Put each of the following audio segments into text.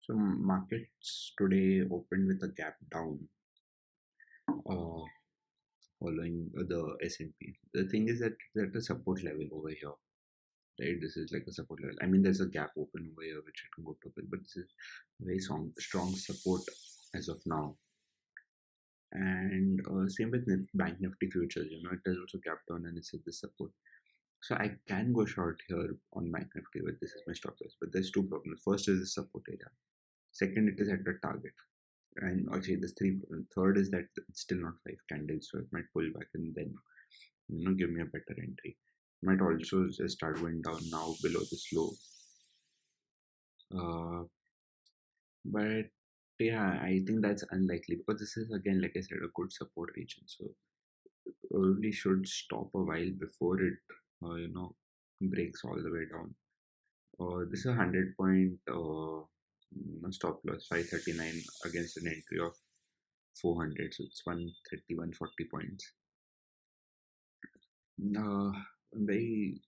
So markets today opened with a gap down, uh, following the S&P. The thing is that there's a support level over here, right? This is like a support level. I mean, there's a gap open over here which it can go to, but this is very strong support as of now. And same with Bank Nifty futures. It has also gap down and it's at this support. So I can go short here on Bank Nifty, but this is my stop loss. But there's two problems. First is the support area. Second, it is at the target. And actually there's three. Third is that it's still not five candles, so it might pull back and then give me a better entry. It might also just start going down now below this low. But yeah, I think that's unlikely because this is again, like I said, a good support region. So probably should stop a while before it breaks all the way down. This is a 100 point stop loss, 539 against an entry of 400, so it's 130, 140 points. I'm very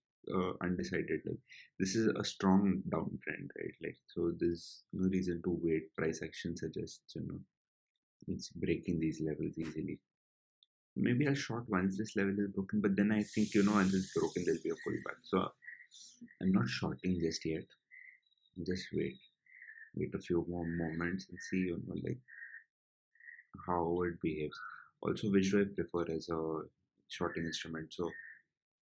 undecided. Like, this is a strong downtrend, right? Like, so there's no reason to wait. Price action suggests it's breaking these levels easily. Maybe I'll short once this level is broken, but then I think once it's broken there'll be a pullback. So I'm not shorting just yet. Just wait a few more moments and see like how it behaves. Also, which do I prefer as a shorting instrument? So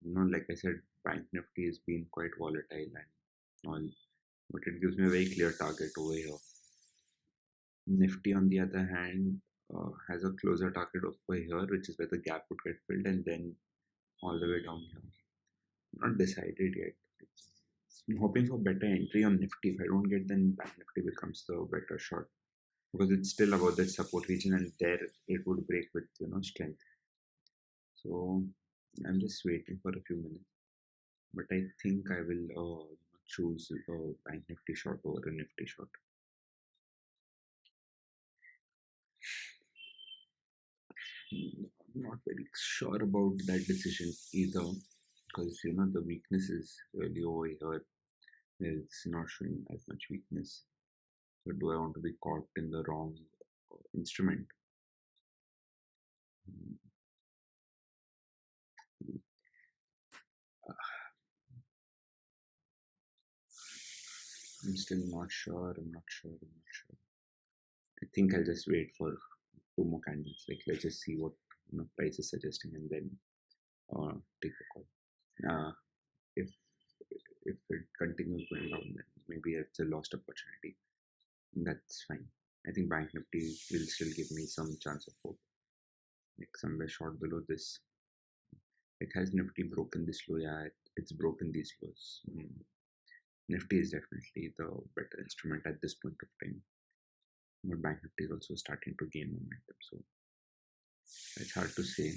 like I said, Bank Nifty has been quite volatile and all, but it gives me a very clear target over here. Nifty, on the other hand, has a closer target over here, which is where the gap would get filled, and then all the way down here. Not decided yet. I'm hoping for better entry on Nifty. If I don't get, then Bank Nifty becomes the better shot because it's still about that support region, and there it would break with strength. So I'm just waiting for a few minutes. But I think I will choose Bank Nifty short over a Nifty short. I'm not very sure about that decision either because the weakness is really over here. It's not showing as much weakness. So do I want to be caught in the wrong instrument? Mm, I'm still not sure. I'm not sure. I'm not sure. I think I'll just wait for two more candles. Like let's just see what price is suggesting and then take a call. Uh, if if it continues going down, then maybe it's a lost opportunity. That's fine. I think Bank Nifty will still give me some chance of hope. Like somewhere short below this. Like has Nifty broken this low? Yeah, it's broken these lows. Nifty is definitely the better instrument at this point of time. But Bank Nifty is also starting to gain momentum, so it's hard to say.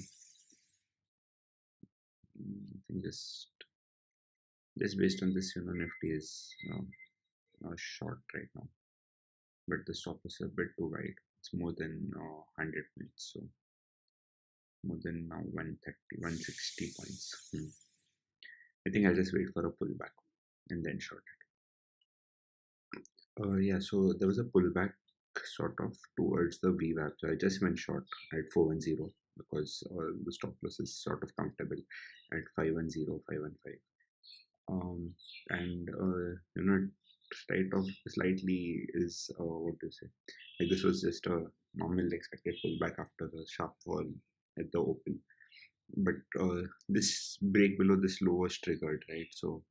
I think just based on this, Nifty is short right now, but the stop is a bit too wide. It's more than 100 points, so more than now 130, 160 points. I think I'll just wait for a pullback and then short it. Yeah, so there was a pullback sort of towards the VWAP. So I just went short at 410 because the stop loss is sort of comfortable at 510, 515. And slightly is what to say. Like this was just a normal expected pullback after the sharp fall at the open. But this break below this low was triggered, right? So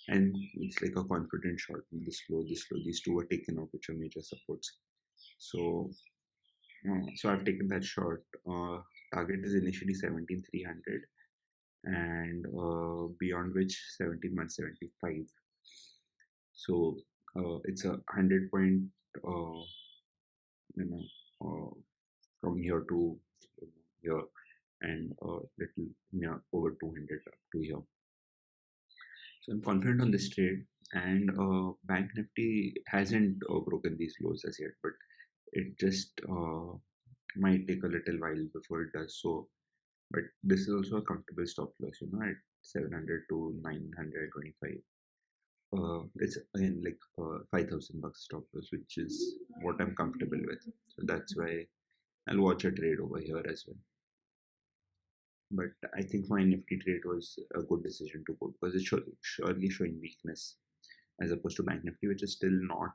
and it's like a confident short. This low, these two were taken out, which are major supports. So so I've taken that short. Target is initially 17,300 and beyond which 17,175. So it's a 100 point uh, you know from here to here and a little over 200 up to here. So I'm confident on this trade, and Bank Nifty hasn't broken these lows as yet, but it just might take a little while before it does so. But this is also a comfortable stop loss, at 700 to 925. It's in like 5,000 bucks stop loss, which is what I'm comfortable with. So that's why I'll watch a trade over here as well. But I think my Nifty trade was a good decision to go because it's surely showing weakness as opposed to Bank Nifty, which is still not,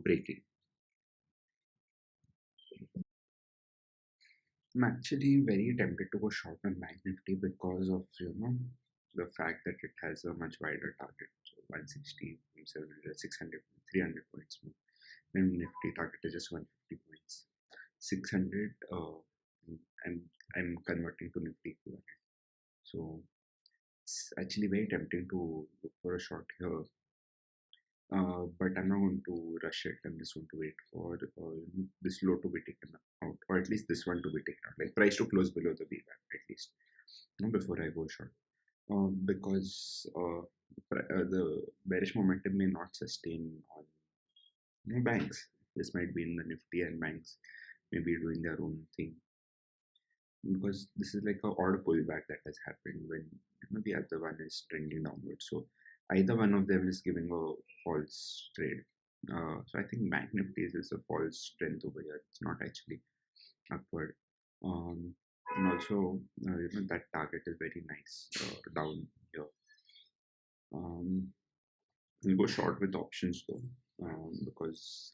breaking. I'm actually very tempted to go short on Bank Nifty because of the fact that it has a much wider target, so 160, 700, 600, 300 points more. And Nifty target is just 150 points. 600, I'm I'm converting to Nifty equivalent. So it's actually very tempting to look for a short here. But I'm not going to rush it. I'm just going to wait for this low to be taken out, or at least this one to be taken out. Like price to close below the VWAP at least, before I go short. Because the bearish momentum may not sustain on banks. This might be in the Nifty, and banks may be doing their own thing, because this is like a odd pullback that has happened when the other one is trending downward. So either one of them is giving a false trade. So I think Bank Nifty is a false strength over here. It's not actually upward. Um, and also, that target is very nice down here. Um, we'll go short with options though, because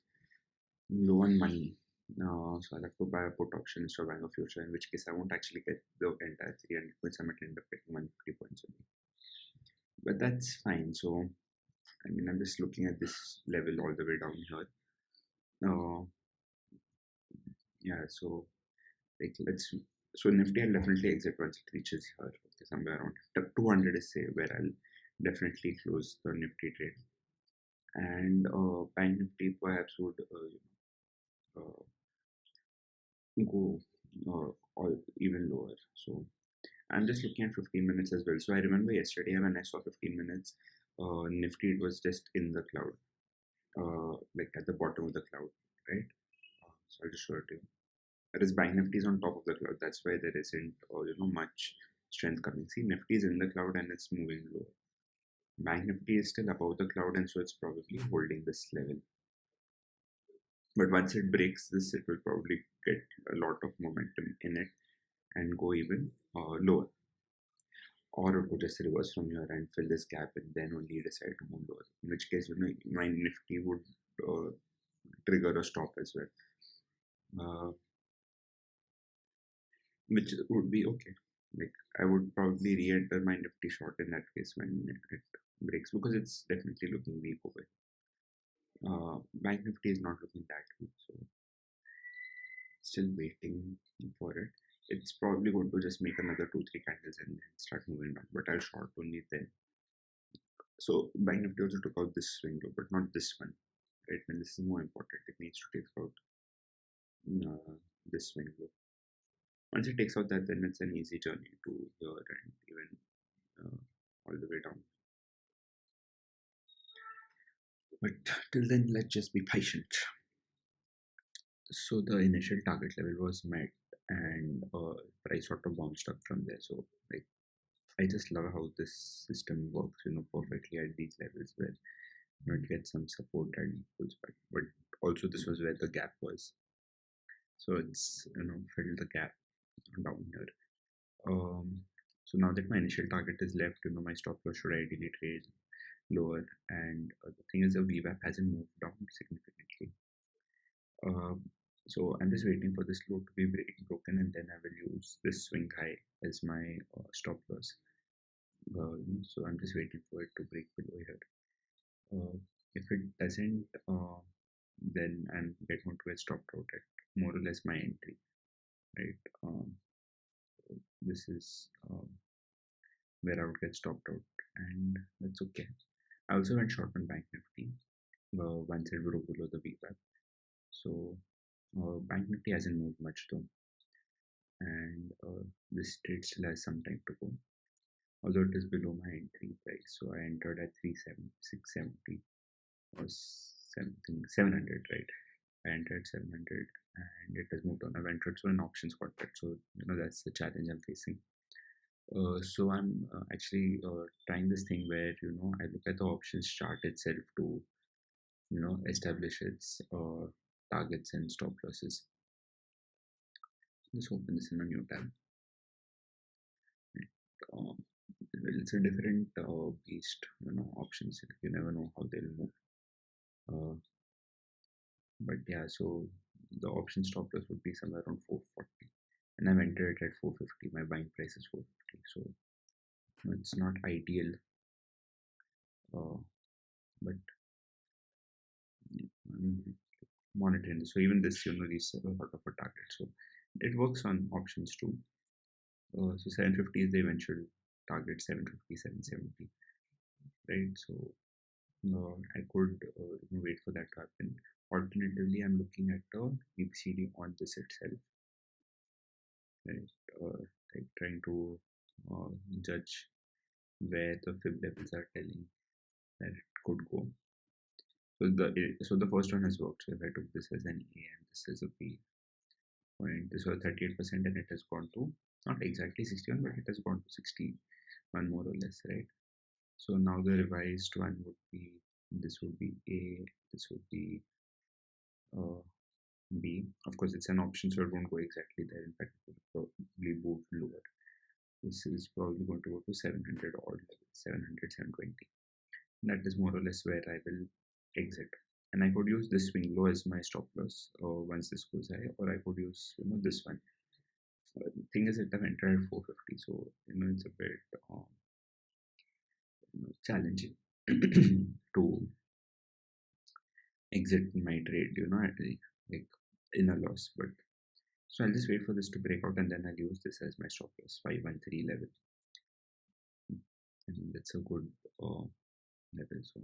low on money. So I'll have to buy a put option instead of buying a future, in which case I won't actually get the entire 300 points. I might end up getting 150 points only. But that's fine. So, I mean, I'm just looking at this level all the way down here. Uh, yeah, so, like, so Nifty I'll definitely exit once it reaches here. Okay, somewhere around 200 is say where I'll definitely close the Nifty trade. And Bank Nifty perhaps would go or even lower. So I'm just looking at 15 minutes as well. So I remember yesterday when I saw 15 minutes, Nifty, it was just in the cloud, like at the bottom of the cloud, right? So I'll just show it to you. Whereas Bank Nifty is on top of the cloud. That's why there isn't, much strength coming. See, Nifty is in the cloud and it's moving low. Bank Nifty is still above the cloud, and so it's probably holding this level. But once it breaks this, it will probably get a lot of momentum in it and go even lower. Or it could just reverse from here and fill this gap and then only decide to move lower. In which case, my Nifty would uh, trigger a stop as well, which would be okay. Like I would probably re-enter my Nifty short in that case when it breaks, because it's definitely looking weak over. Bank Nifty is not looking that weak, so still waiting for it. It's probably going to just make another 2-3 candles and then start moving down, but I'll short only then. So Bank Nifty also took out this swing low, but not this one. Right, and this is more important. It needs to take out uh, this swing low. Once it takes out that, then it's an easy journey to here and even all the way down. But till then, let's just be patient. So the initial target level was met, and price sort of bounced up from there. So like, I just love how this system works, perfectly at these levels where it gets some support and pulls back. But also this was where the gap was. So it's filled the gap down here. So now that my initial target is left, my stop loss should ideally trade lower. And the thing is, the VWAP hasn't moved down significantly. Um, so I'm just waiting for this low to be broken, and then I will use this swing high as my stop loss. So I'm just waiting for it to break below here. If it doesn't, then I'm going to get stopped out at more or less my entry, right? This is where I would get stopped out, and that's okay. I also went short on Bank Nifty once it broke below the VWAP. So Bank Nifty hasn't moved much though, and this trade still has some time to go. Although it is below my entry price, so I entered at 670 or something 700, right? I entered 700 and it has moved on. I've entered so an options contract, so that's the challenge I'm facing. So I'm actually trying this thing where I look at the options chart itself to establish its targets and stop losses. Let's open this in a new tab. Um, well, it's a different beast, options. You never know how they'll move. Uh, but yeah, so the option stop loss would be somewhere around 440, and I've entered it at 450. My buying price is 450, so it's not ideal, uh, but I'm monitoring this. So even this, these are a lot of a target. So it works on options too. So 750 is the eventual target, 750, 770, right? So I could wait for that to happen. Alternatively, I'm looking at the EBCD on this itself, right? Like trying to uh, judge where the fib levels are telling that it could go. So the first one has worked. So if I took this as an A and this as a B point, this was 38% and it has gone to not exactly 61, but it has gone to 61 more or less, right? So now the revised one would be, this would be A, this would be uh, B. Of course, it's an option, so it won't go exactly there. In fact, it will probably move lower. This is probably going to go to 700 odd level, 700, 720. That is more or less where I will exit. And I could use this swing low as my stop loss once this goes high, or I could use this one. The thing is, I've entered at 450, so it's a bit challenging to exit my trade, like in a loss. But so I'll just wait for this to break out and then I'll use this as my stop loss 513 level. I think that's a good level. So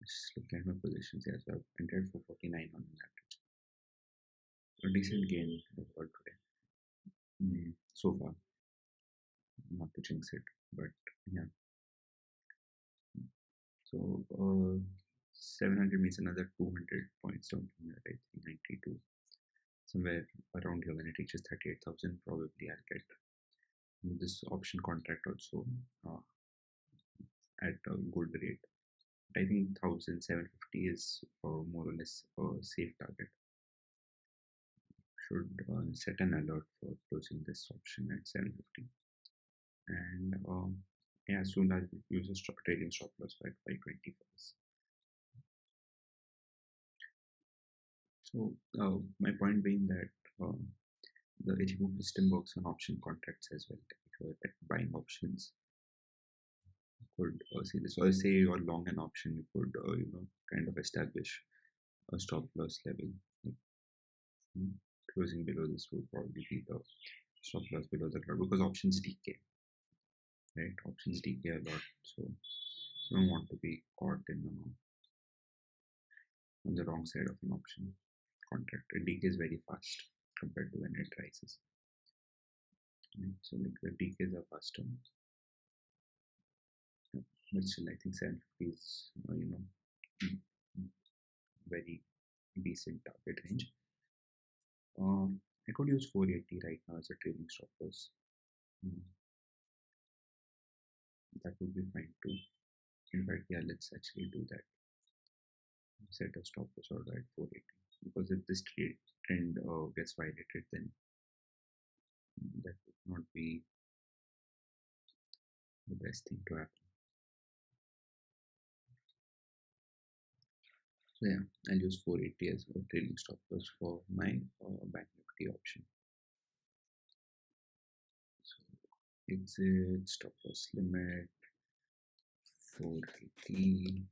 just look at my positions here. So I've entered 449 on an average. A decent gain I've got today. So far, not to jinx it, but yeah. So 700 means another 200 points down from here, right? 392. Somewhere around here when it reaches 38,000, probably I'll get this option contract also at a good rate. I think 1,750 is more or less a safe target. Should set an alert for closing this option at 750. And yeah, soon I'll use a trailing stop loss at 520 for this. So my point being that the Ichimoku system works on option contracts as well. If you're buying options, you could see this. So I say you're long an option, you could kind of establish a stop loss level. Like, closing below this would probably be the stop loss below the crowd because options decay, right? Options decay a lot, so you don't want to be caught in on the wrong side of an option contract. It decays very fast compared to when it rises. Right? So like the decays are faster. But still, I think 750 is very decent target range. I could use 480 right now as a trailing stop loss. That would be fine too. In fact, yeah, let's actually do that. Set a stop loss order at 480 because if this trend gets violated, then that would not be the best thing to happen. So yeah, I'll use 480 as a trailing stop loss for my Bank Nifty option. So exit stop loss limit 480.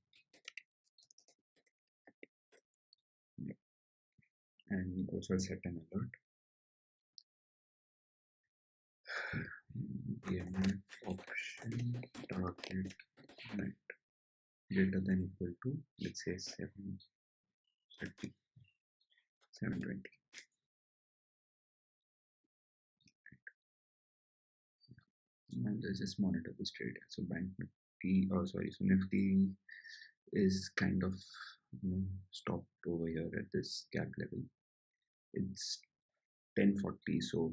And also set an alert. BMF option target net greater than equal to, let's say, 730, 720. And let's just monitor this trade. So Bank Nifty, so Nifty is kind of stopped over here at this gap level. It's 1040, so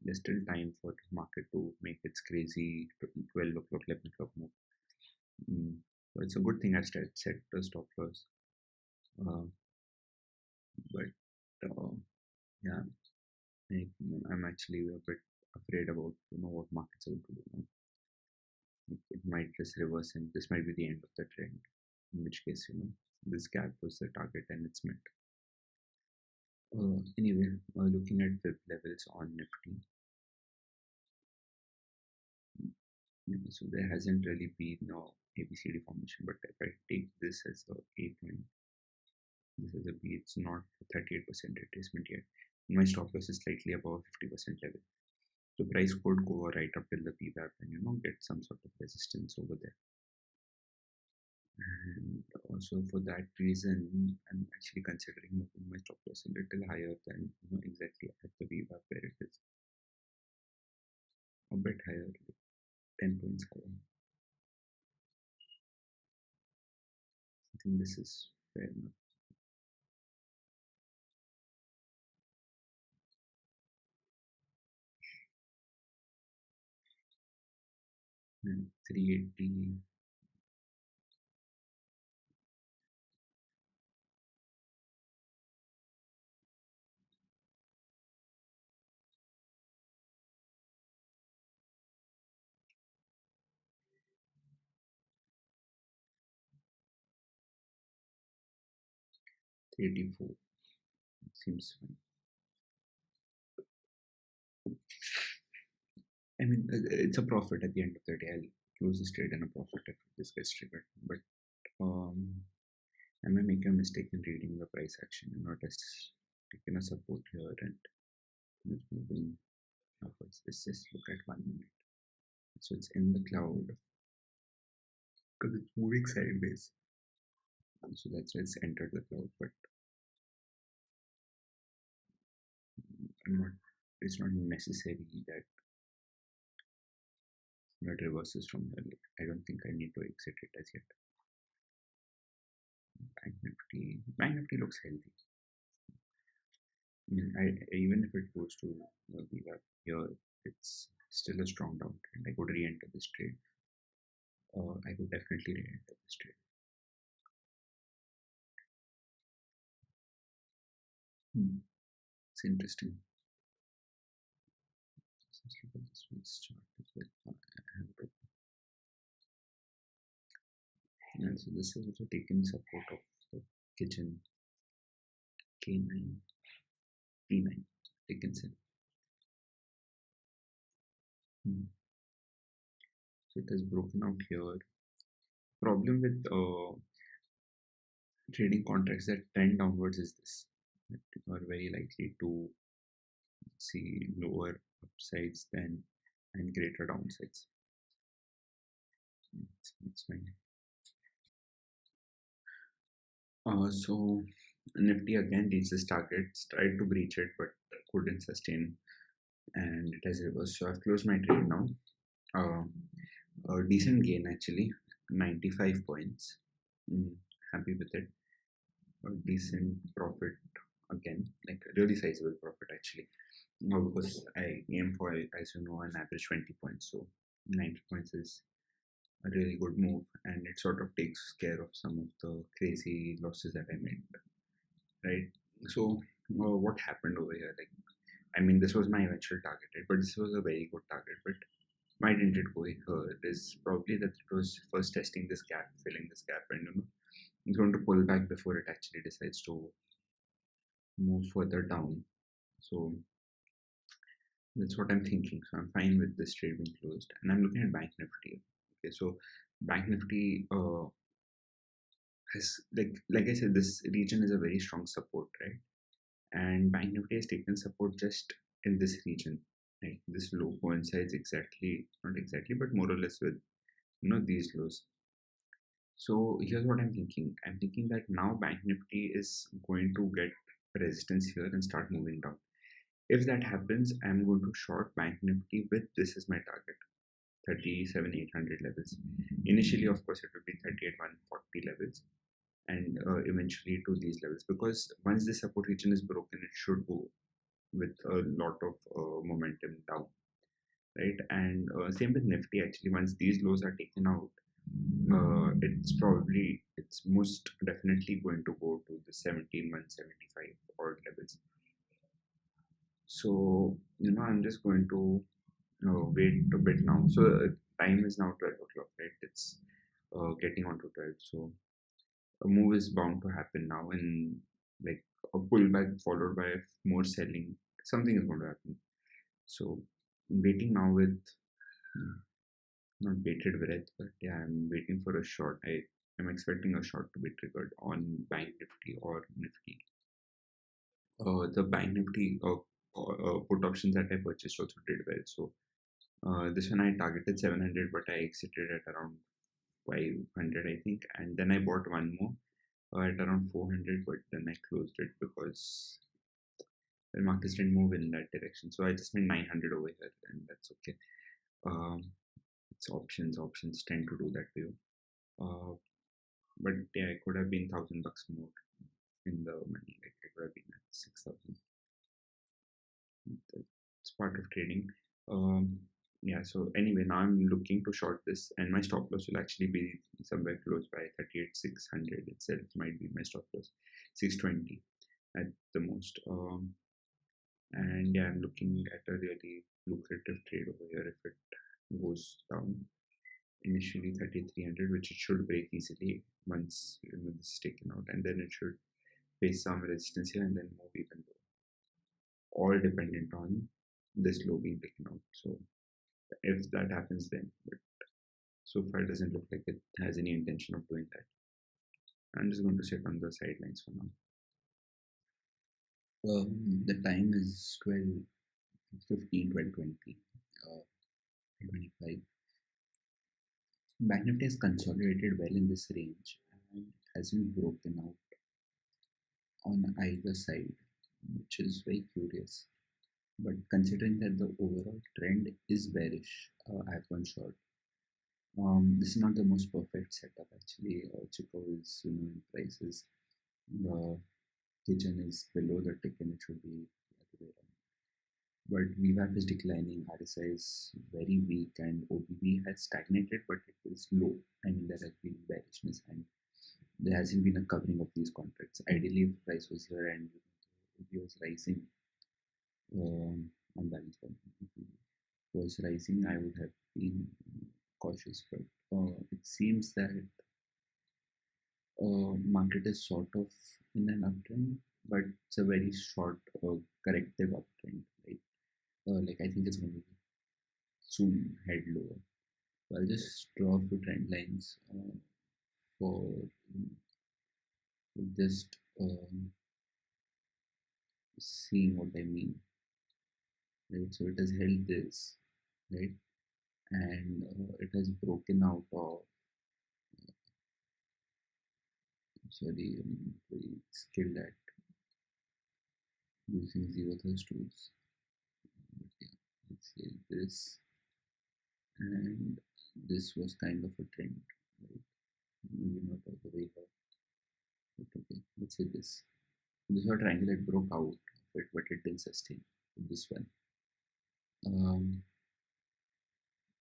There's still time for the market to make its crazy 12 o'clock, 11 o'clock move. Mm. So it's a good thing I set the stop loss. Uh, but yeah, I'm actually a bit afraid about what markets are going to do now. It might just reverse, and this might be the end of the trend. In which case, this gap was the target and it's met. Anyway, looking at WIP levels on Nifty, so there hasn't really been no ABCD formation. But if I take this as a A point, this is a B, it's not 38% retracement yet. My stop loss is slightly above 50% level. So price could go right up till the P-VAP and get some sort of resistance over there. And also for that reason, I'm actually considering moving my stop loss a little higher than exactly at the VWAP where it is. A bit higher, like 10 points higher. I think this is fair enough. And 380, 384 seems fine. I mean, it's a profit at the end of the day. I'll close this trade in a profit if this gets triggered. But I may make a mistake in reading the price action. It has taken a support here and it's moving upwards. Let's just look at 1 minute. So it's in the cloud because it's moving sideways. So that's why it's entered the cloud. But I'm not. It's not necessary that it reverses from here. Like, I don't think I need to exit it as yet. Bank Nifty looks healthy. I mean, even if it goes to VWAP here, it's still a strong downtrend. I could re-enter this trade. I could definitely re-enter this trade. It's interesting. Let's look at this one's chart as well. I have it open. And so this is also taking support of the kitchen K9, P9, Dickinson. So it has broken out here. Problem with trading contracts that trend downwards is this: that you are very likely to see lower upsides than and greater downsides. That's fine. So Nifty again reached this target, tried to breach it, but couldn't sustain, and it has reversed. So I've closed my trade now. Uh, a decent gain actually, 95 points. Happy with it. A decent profit again, like a really sizable profit actually. Because I aim for, as you know, an average 20 points. So 90 points is a really good move, and it sort of takes care of some of the crazy losses that I made. Right. So what happened over here? Like, I mean, this was my eventual target, right? But this was a very good target. But why didn't it go here? Is probably that it was first testing this gap, filling this gap, and it's going to pull back before it actually decides to move further down. So that's what I'm thinking. So I'm fine with this trade being closed, and I'm looking at Bank Nifty. Okay, so Bank Nifty has like I said, this region is a very strong support, right? And Bank Nifty has taken support just in this region. Right, this low coincides exactly, not exactly, but more or less with these lows. So here's what I'm thinking. I'm thinking that now Bank Nifty is going to get resistance here and start moving down. If that happens, I'm going to short Bank Nifty with this is my target, 37,800 levels. Initially, of course, it would be 38,140 levels, and eventually to these levels, because once the support region is broken, it should go with a lot of momentum down, right? And same with Nifty actually. Once these lows are taken out, it's most definitely going to go to the 17,175 odd levels. So I'm just going to wait a bit now. So time is now 12 o'clock, right? It's getting on to 12. So a move is bound to happen now, and like a pullback followed by more selling. Something is going to happen. So I'm waiting now with mm, not bated breath, but yeah, I'm waiting for a short. I'm expecting a short to be triggered on Bank Nifty or Nifty. The Bank Nifty put options that I purchased also did well. So this one I targeted 700, but I exited at around 500, I think, and then I bought one more at around 400, but then I closed it because the markets didn't move in that direction. So I just made 900 over here, and that's okay. Um, it's options. Options tend to do that to you. Uh, but yeah, it could have been $1,000 more in the money. Like it could have been at 6,000. It's part of trading. Um, yeah. So anyway, now I'm looking to short this, and my stop loss will actually be somewhere close by 38,600 itself. Might be my stop loss, 620 at the most. And yeah, I'm looking at a really lucrative trade over here if it goes down. Initially 3300, which it should break easily once this is taken out, and then it should face some resistance here and then move even lower. All dependent on this low being taken out. So if that happens, then but so far it doesn't look like it has any intention of doing that. I'm just going to sit on the sidelines for now. The time is 12:15, 12:20, 25. Bank Nifty has consolidated well in this range and hasn't broken out on either side, which is very curious. But considering that the overall trend is bearish, I've gone short. This is not the most perfect setup actually. Chico is in prices. The kitchen is below the tick and it should be the other way around. But VWAP is declining, RSI is very weak, and OBV has stagnated, but it is low. I mean, there has been bearishness and there hasn't been a covering of these contracts. Ideally, if price was here and OBV was rising, on balance was rising, I would have been cautious. But it seems that market is sort of in an uptrend, but it's a very short corrective uptrend, right? Like I think it's going to soon head lower. So I'll just draw a few trend lines for just seeing what I mean, right? So it has held this, right? And it has broken out of, sorry, I'm very skilled at using zero thrust tools. But yeah, let's say this, and this was kind of a trend, right? Maybe not all the way up, but okay, let's say this. This was a triangle, it broke out of it, but it didn't sustain this one.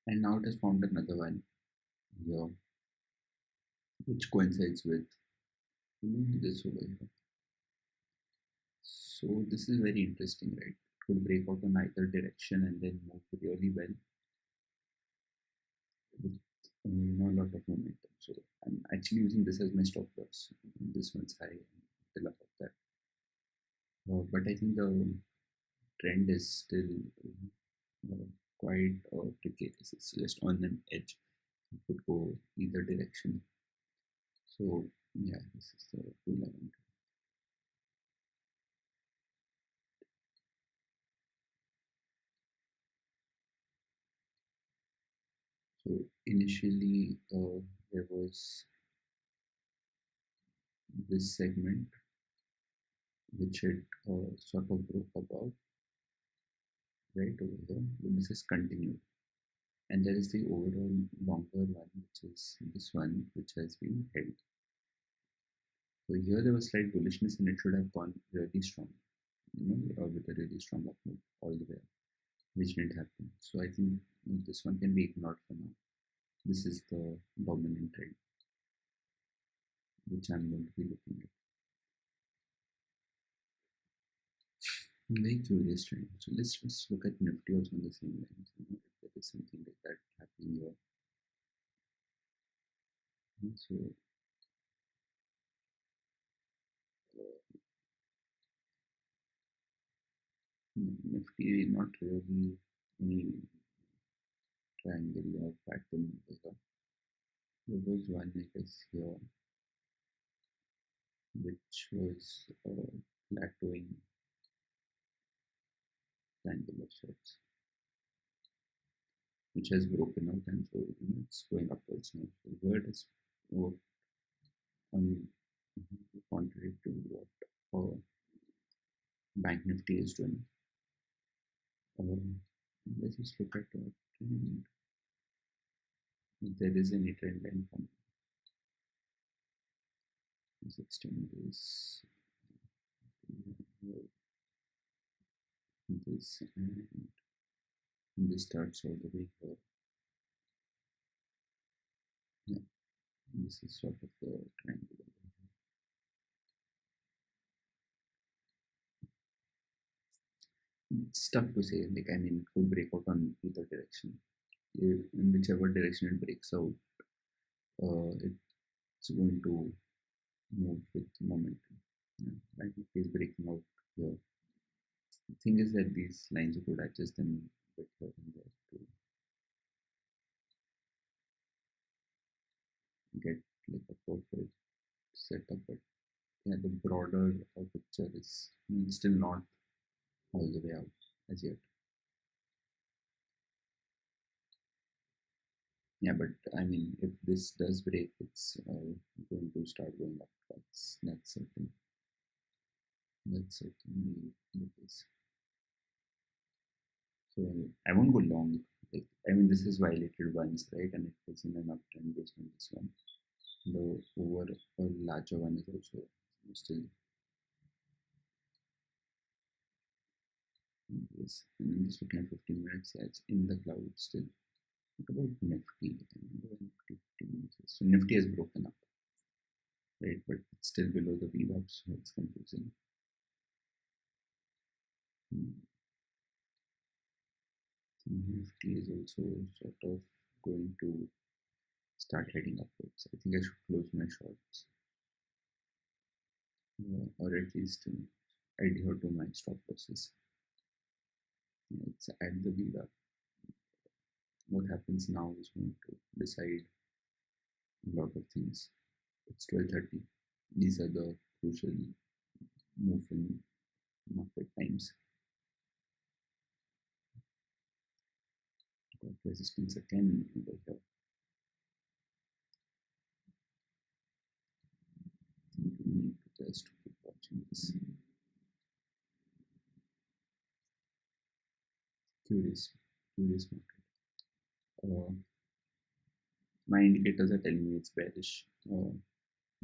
And now it has formed another one here, which coincides with this over here. So this is very interesting, right? It could break out in either direction and then move really well with a lot of momentum. So I'm actually using this as my stop loss. This one's high till above that. But I think the trend is still uh, quite precarious. It's just on an edge. It could go either direction. So yeah, this is the tool I want. So initially there was this segment which it sort of broke above right over here. But this is continued, and there is the overall longer one, which is this one, which has been held. So here there was slight bullishness, and it should have gone really strong. with a really strong up move all the way up, which didn't happen. So I think this one can be ignored for now. This is the dominant trend which I'm going to be looking at. Very curious trend. So let's just look at Nifty also on the same lines. If there is something like that happening here. So Nifty not really any triangle or pattern over. There was one I guess here which was plateauing triangle of sorts, which has broken out, and so it's going upwards now. So here it is worked on contrary to what Bank Nifty is doing. Um, let's just look at the trend. If there is any trend line from 16 days, this and this starts all the way here. Yeah, this is sort of the triangle. It's tough to say. Like I mean, it could break out on either direction. In whichever direction it breaks out, it's going to move with momentum. Yeah, like it is breaking out here. The thing is that these lines you could adjust them a bit here and there to get like a perfect setup. But yeah, the broader picture is still not all the way out as yet. Yeah, but I mean, if this does break, it's going to start going up. That's certain. That's certainly the case. So I won't go long. Like I mean, this is violated once, right? And it was in an uptrend based on this one. The over a larger one is also still in place. And I'm just looking at 15 minutes. Yeah, it's in the cloud still. What about Nifty? Nifty 15 minutes. So Nifty has broken up, right? But it's still below the VWAP, so it's confusing. Hmm. Nifty is also sort of going to start heading upwards. I think I should close my shorts, or at least adhere to my stop losses. It's at the VWAP. What happens now is going to decide a lot of things. It's 12:30. These are the crucial move in market times. Got resistance again over here. We need to just keep watching this. Curious, curious market. My indicators are telling me it's bearish.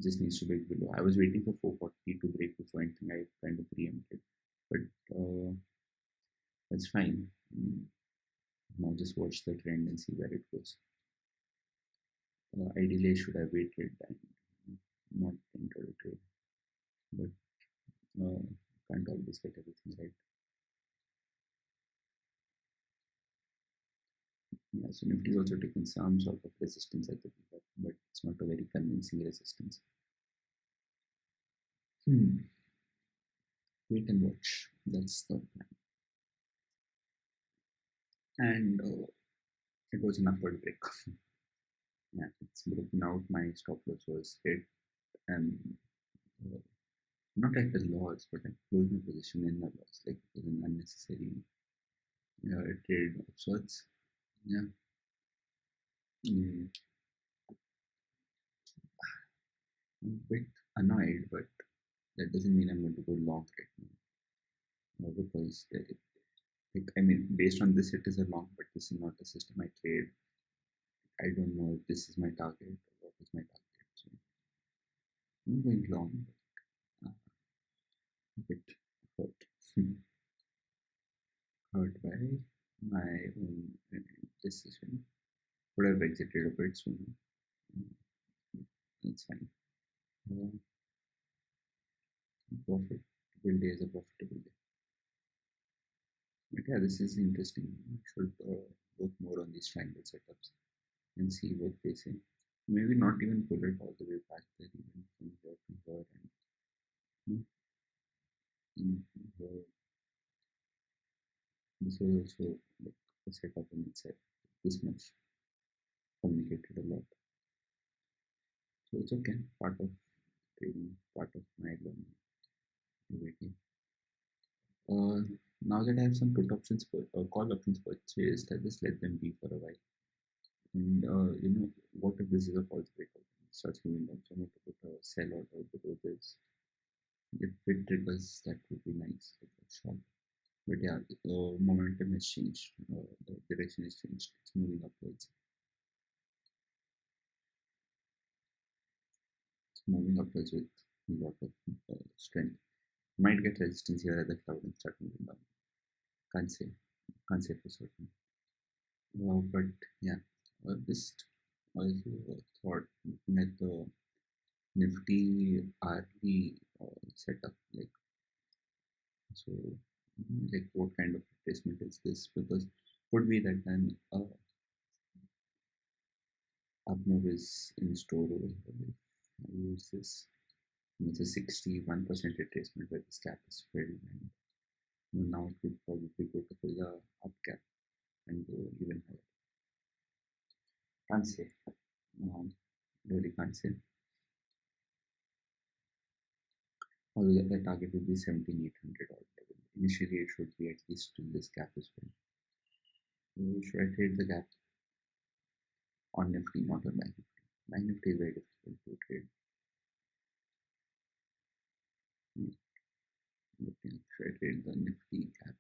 Just needs to break below. I was waiting for 440 to break before anything. I kind of preempted, but that's fine. Now just watch the trend and see where it goes. Ideally, I should have waited and not entered a trade, but can't always get everything right. Yeah, so Nifty is also taking some sort of resistance at the top, but it's not a very convincing resistance. Wait and watch. That's the plan. And it was an upward break. Yeah, it's broken out. My stop loss was hit, and uh, not at the loss, but I closed my position in the loss. Like it was an unnecessary trade of sorts. Yeah. Mm, I'm a bit annoyed, but that doesn't mean I'm going to go long right now because I mean, based on this, it is a long, but this is not a system I trade. I don't know if this is my target or what is my target. So I'm going long, but a bit hurt. hurt by my own decision. Would have exited a bit sooner. Mm, It's fine. Uh, profitable day is a profitable day. But yeah, this is interesting. I should work more on these triangle setups and see what they say. Maybe not even pull it all the way back there, even from here to here and here. This was also like a setup in itself. This much communicated a lot. So it's okay. Part of trading, part of my learning activity. Uh, Now that I have some put options, call options purchased, I just let them be for a while. And what if this is a false breakout? It starts moving down. So I'm going to put a sell order below this. If it triggers, that would be nice. Like a short. But yeah, the momentum has changed. The direction has changed. It's moving upwards. It's moving upwards with a lot of strength. Might get resistance here at the cloud and start moving down. Can't say. Can't say for certain. But yeah, just also thought looking at the Nifty hourly setup, so, like what kind of replacement is this? Because could be that an up move is in store over here. If I use this, and it's a 61% retracement where this gap is filled, and now it would probably go to fill the up gap and go even higher. Can't say. Um, really can't say. Although the target would be 17,800 odd level. Initially, it should be at least till this gap as well. So should I trade the gap on Nifty, not on Bank Nifty? Bank Nifty is very difficult to trade. Should I trade the Nifty gap?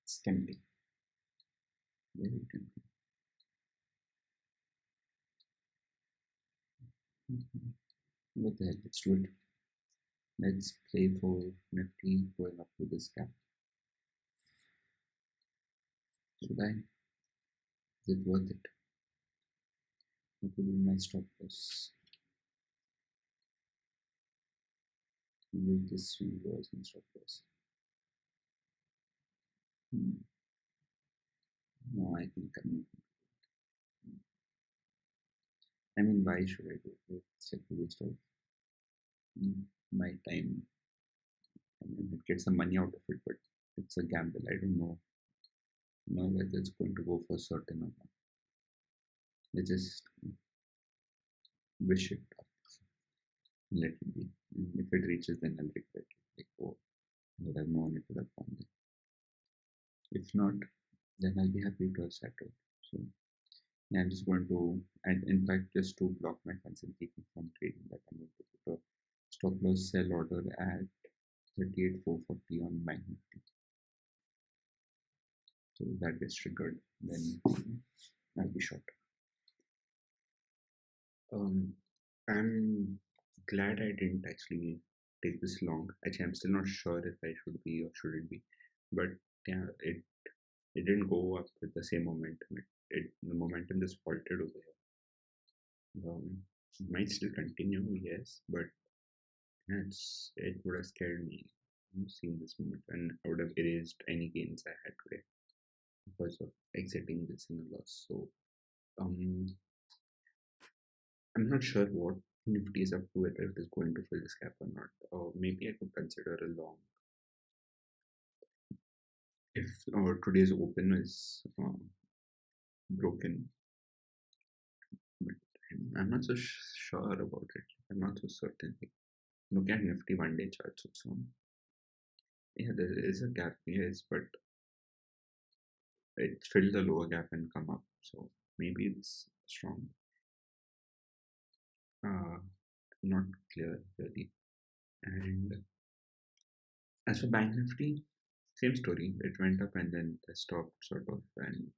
It's tempting. Very tempting. What the heck? Let's do it. Let's play for Nifty going up to this gap. Should I? Is it worth it? What would be my stop loss? Use this swing loss and stop loss. No, I think I'm not. I mean, why should I do it? It's like a waste of my time. I mean, I'd get some money out of it, but it's a gamble. I don't know whether it's going to go for certain or not. I just wish it up and let it be. And if it reaches, then I'll regret it. Like, oh, I would have known it would have gone there. If not, then I'll be happy to have settled. So yeah, I'm just going to, and in fact, just to block my funds and keep me from trading that, I'm going to put a stop loss sell order at 38,440 on my Nifty. So that gets triggered, then I'll be short. I'm glad I didn't actually take this long. Actually, I'm still not sure if I should be or shouldn't be, but yeah, it didn't go up with the same momentum. The momentum just faltered over here. It might still continue, yes, but it would have scared me seeing this moment, and I would have erased any gains I had today because of exiting this in a loss. So um, I'm not sure what Nifty is up to, whether it is going to fill this gap or not. Or maybe I could consider a long if today's open is broken, but I'm not so sure about it. I'm not so certain. Look at Nifty 1 day charts also. Yeah, there is a gap, yes, but it filled the lower gap and come up. So maybe it's strong. Uh, Not clear really. And as for Bank Nifty, same story. It went up and then stopped sort of, and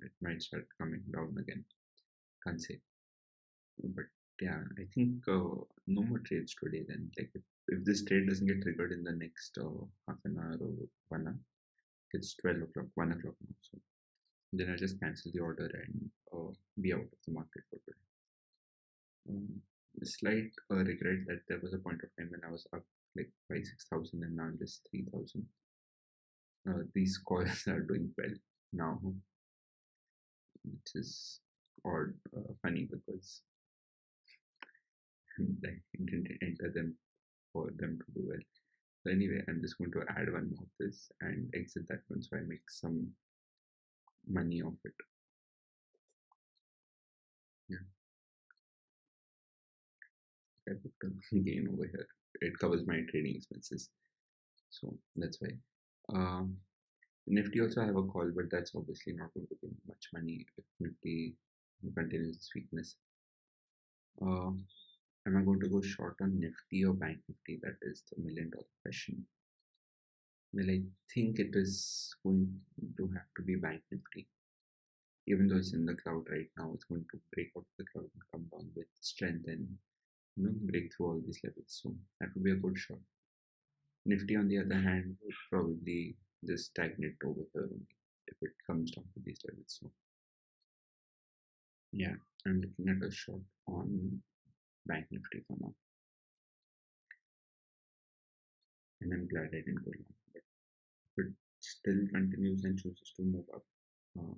it might start coming down again. Can't say, but yeah, I think no more trades today. Then, like if this trade doesn't get triggered in the next half an hour or 1 hour, it's 12 o'clock, 1 o'clock now. So then I just cancel the order and be out of the market for today. A slight regret that there was a point of time when I was up like 5 6,000 and now I'm just 3,000. These coils are doing well now, which is odd, funny because I didn't enter them for them to do well. So anyway, I'm just going to add one more of this and exit that one so I make some money off it. Yeah, I booked a gain over here. It covers my trading expenses, so that's why. Um, Nifty also have a call, but that's obviously not going to give much money if Nifty continues its weakness. Um, am I going to go short on Nifty or Bank Nifty? That is the $1 million question. Well, I think it is going to have to be Bank Nifty. Even though it's in the cloud right now, it's going to break out of the cloud and come down with strength and break through all these levels. So that would be a good shot. Nifty, on the other hand, would probably just stagnate over here only if it comes down to these levels. So yeah, I'm looking at a short on Bank Nifty for now, and I'm glad I didn't go long. But if it still continues and chooses to move up, uh,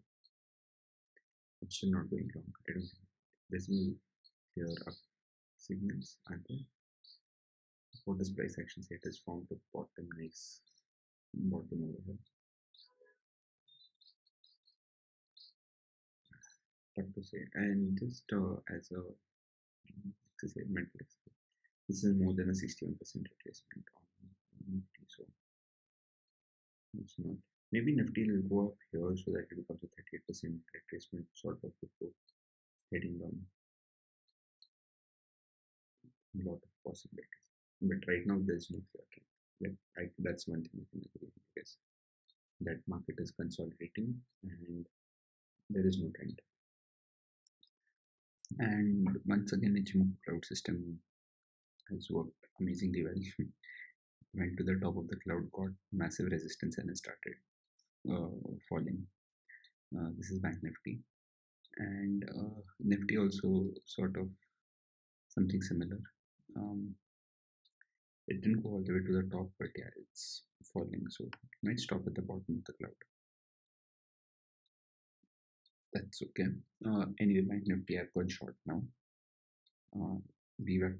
I'm still not going long. I don't think there's no clear up signals, are there? What does price action say? It has found a bottom, nice bottom over here. Tough to say. And just as a exercise, mental exercise, this is more than a 61% retracement on Nifty, so it's not. Maybe Nifty will go up here so that it becomes a 38% retracement sort of before heading down. A lot of possibilities. But right now there's no clear trend. That's one thing I can agree with, I guess. That market is consolidating and there is no trend. And once again, Ichimoku cloud system has worked amazingly well. Went to the top of the cloud, got massive resistance, and then started falling. This is Bank Nifty, and Nifty also sort of something similar. Um, it didn't go all the way to the top, but yeah, it's falling, so it might stop at the bottom of the cloud. That's okay. Anyway, Bank Nifty I've gone short now. VWAP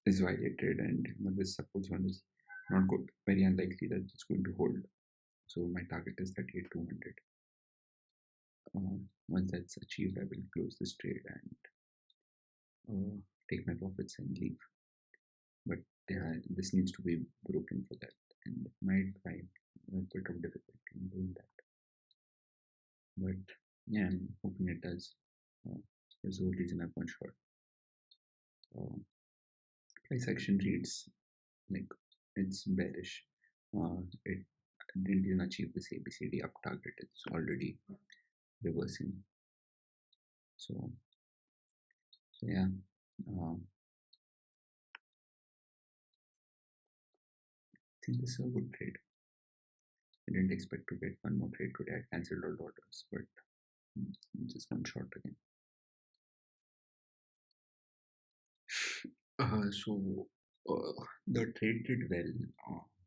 is violated, and this support zone is not good. Very unlikely that it's going to hold. So my target is 38,200. Once that's achieved, I will close this trade and take my profits and leave. But this needs to be broken for that, and might find a bit of difficulty in doing that. But yeah, I'm hoping it does. There's the whole reason I've gone short. Price action reads like it's bearish. It didn't even achieve this ABCD up target. It's already reversing. So yeah. I think this is a good trade. I didn't expect to get one more trade today. I cancelled all orders, but just one short again. So the trade did well.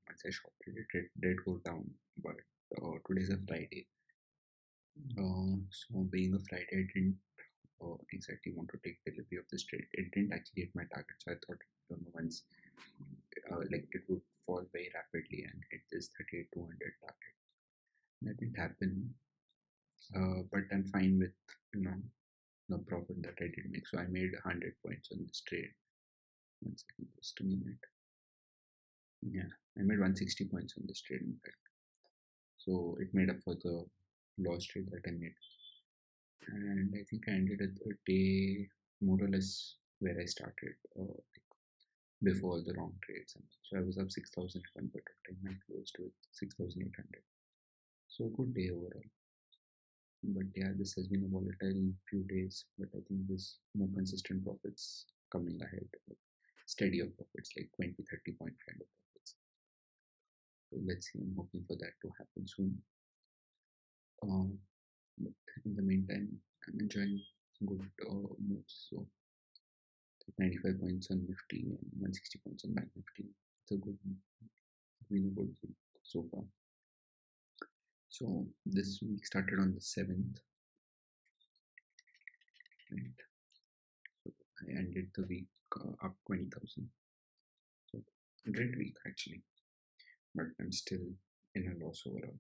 Once I shorted it, it did go down, but today's a Friday. So being a Friday, I didn't exactly want to take delivery of this trade. It didn't actually hit my target, so I thought, once like it would fall very rapidly and hit this 38,200 target. That didn't happen, but I'm fine with the profit that I did make. So I made 100 points on this trade. 1 second, just a minute. Yeah, I made 160 points on this trade, in fact. So it made up for the loss trade that I made. And I think I ended at the day more or less where I started, before all the wrong trades. And so I was up 6,000 at one point of time and closed with 6,800. So a good day overall. But yeah, this has been a volatile few days. But I think this more consistent profits coming ahead, steadier profits, like 20, 30 point kind of profits. So let's see, I'm hoping for that to happen soon. But in the meantime, I'm enjoying good moves. So 95 points on Nifty and 160 points on Bank Nifty. It's a good, been a good week so far. So this week started on the 7th, and so I ended the week up 20,000. So great week actually, but I'm still in a loss overall.